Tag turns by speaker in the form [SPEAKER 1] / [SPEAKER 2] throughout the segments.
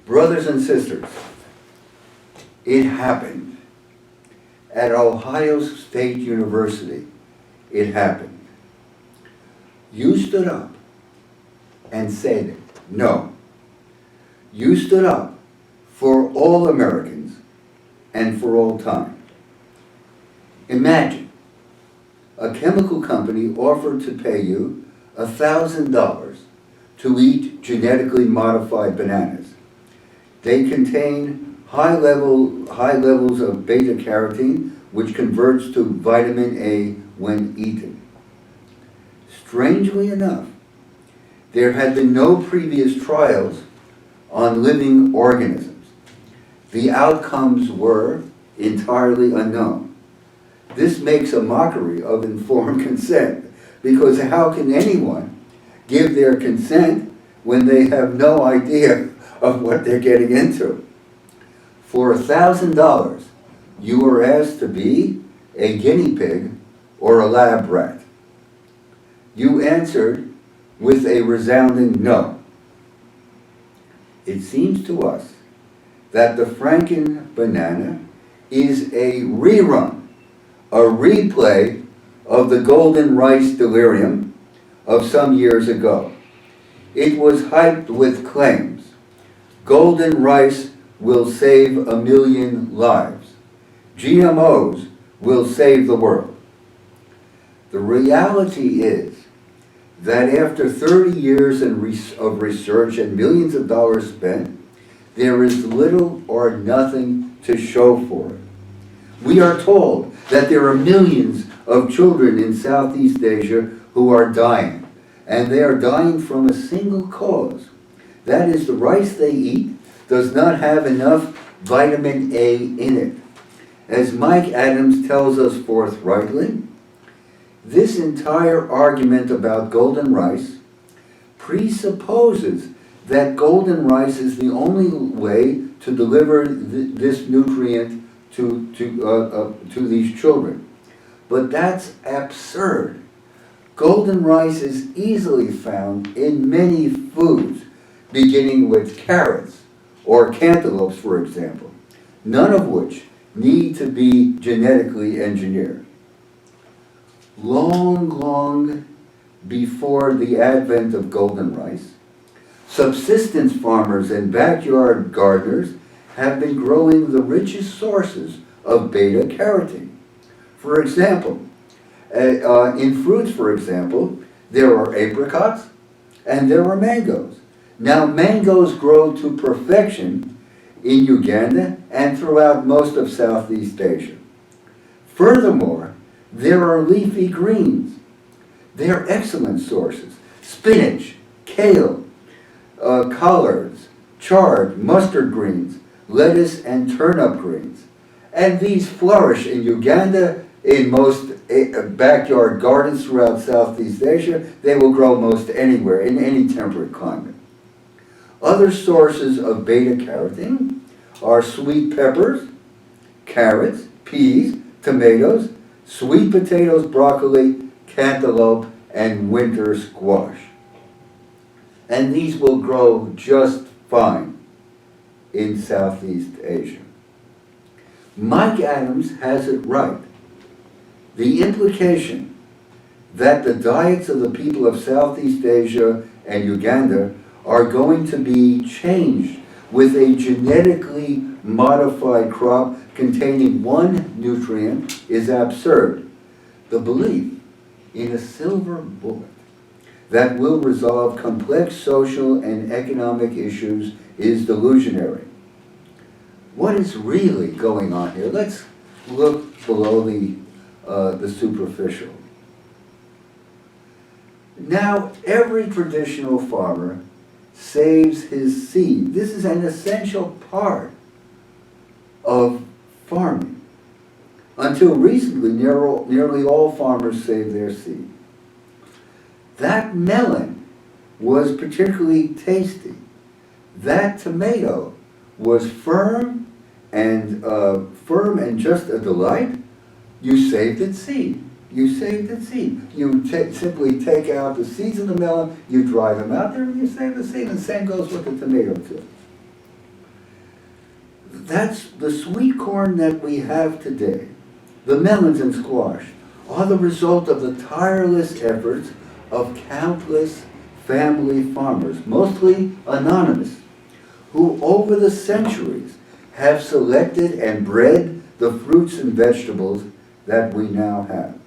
[SPEAKER 1] Brothers and sisters, it happened. At Ohio State University, it happened. You stood up and said no. You stood up for all Americans and for all time. Imagine a chemical company offered to pay you $1,000 to eat genetically modified bananas. They contain high levels of beta-carotene, which converts to vitamin A when eaten. Strangely enough, there had been no previous trials on living organisms. The outcomes were entirely unknown. This makes a mockery of informed consent, because how can anyone give their consent when they have no idea of what they're getting into? For $1,000, you were asked to be a guinea pig or a lab rat. You answered with a resounding no. It seems to us that the Franken-Banana is a rerun, a replay of the golden rice delirium of some years ago. It was hyped with claims. Golden rice will save 1 million lives. GMOs will save the world. The reality is that after 30 years of research and millions of dollars spent, there is little or nothing to show for it. We are told that there are millions of children in Southeast Asia who are dying, and they are dying from a single cause. That is, the rice they eat does not have enough vitamin A in it. As Mike Adams tells us forthrightly, this entire argument about golden rice presupposes that golden rice is the only way to deliver this nutrient to these children. But that's absurd. Golden rice is easily found in many foods, beginning with carrots or cantaloupes, for example, none of which need to be genetically engineered. Long before the advent of golden rice, subsistence farmers and backyard gardeners have been growing the richest sources of beta-carotene. For example, in fruits, for example, there are apricots and there are mangoes. Now, mangoes grow to perfection in Uganda and throughout most of Southeast Asia. Furthermore, there are leafy greens. They are excellent sources. Spinach, kale, collards, chard, mustard greens, lettuce, and turnip greens. And these flourish in Uganda, in most backyard gardens throughout Southeast Asia. They will grow most anywhere, in any temperate climate. Other sources of beta-carotene are sweet peppers, carrots, peas, tomatoes, sweet potatoes, broccoli, cantaloupe, and winter squash. And these will grow just fine in Southeast Asia. Mike Adams has it right. The implication that the diets of the people of Southeast Asia and Uganda are going to be changed with a genetically modified crop containing one nutrient is absurd. The belief in a silver bullet that will resolve complex social and economic issues is delusionary. What is really going on here? Let's look below the superficial. Now, every traditional farmer saves his seed. This is an essential part of farming. Until recently, nearly all farmers saved their seed. That melon was particularly tasty. That tomato was firm and just a delight. You saved its seed. You saved its seed. You simply take out the seeds of the melon, you dry them out there, and you save the seed. And the same goes with the tomato too. That's the sweet corn that we have today. The melons and squash are the result of the tireless efforts of countless family farmers, mostly anonymous, who over the centuries have selected and bred the fruits and vegetables that we now have.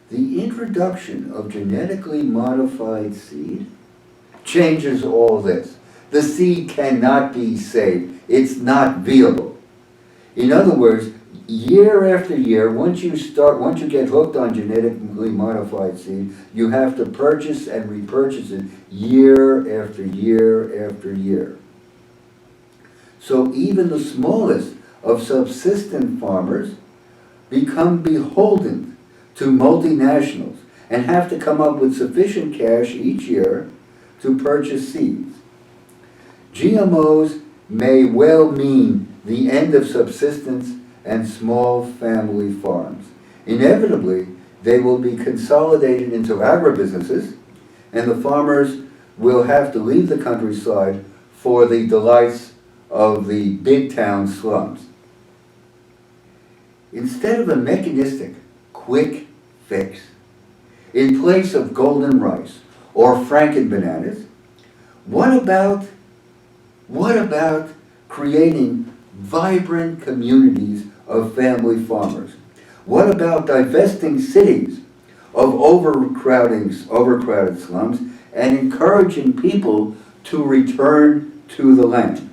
[SPEAKER 1] The introduction of genetically modified seed changes all this. The seed cannot be saved. It's not viable. In other words, year after year, once you get hooked on genetically modified seed, you have to purchase and repurchase it year after year after year. So even the smallest of subsistence farmers become beholden to multinationals and have to come up with sufficient cash each year to purchase seeds. GMOs may well mean the end of subsistence and small family farms. Inevitably, they will be consolidated into agribusinesses, and the farmers will have to leave the countryside for the delights of the big town slums. Instead of a mechanistic, quick fix, in place of golden rice or Franken-Bananas, what about creating vibrant communities of family farmers? What about divesting cities of overcrowded slums and encouraging people to return to the land?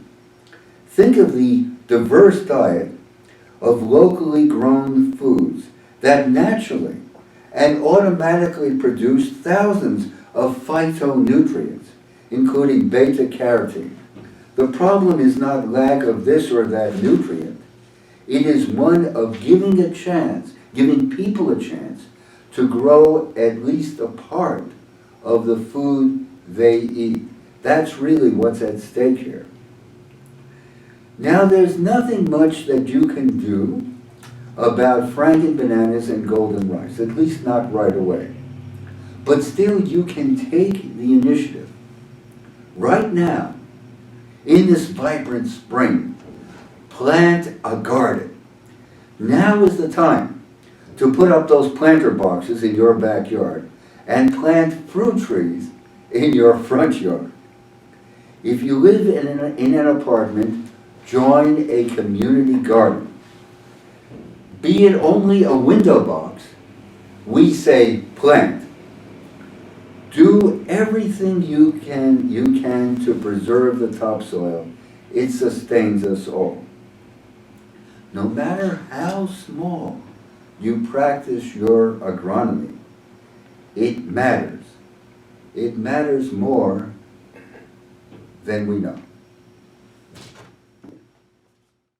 [SPEAKER 1] Think of the diverse diet of locally grown foods that naturally and automatically produce thousands of phytonutrients, including beta-carotene. The problem is not lack of this or that nutrient. It is one of giving people a chance to grow at least a part of the food they eat. That's really what's at stake here. Now, there's nothing much that you can do about Franken-Bananas and golden rice, at least not right away. But still, you can take the initiative right now, in this vibrant spring. Plant a garden. Now is the time to put up those planter boxes in your backyard and plant fruit trees in your front yard. If you live in an apartment, join a community garden. Be it only a window box, we say plant. Do everything you can to preserve the topsoil. It sustains us all. No matter how small you practice your agronomy, it matters. It matters more than we know.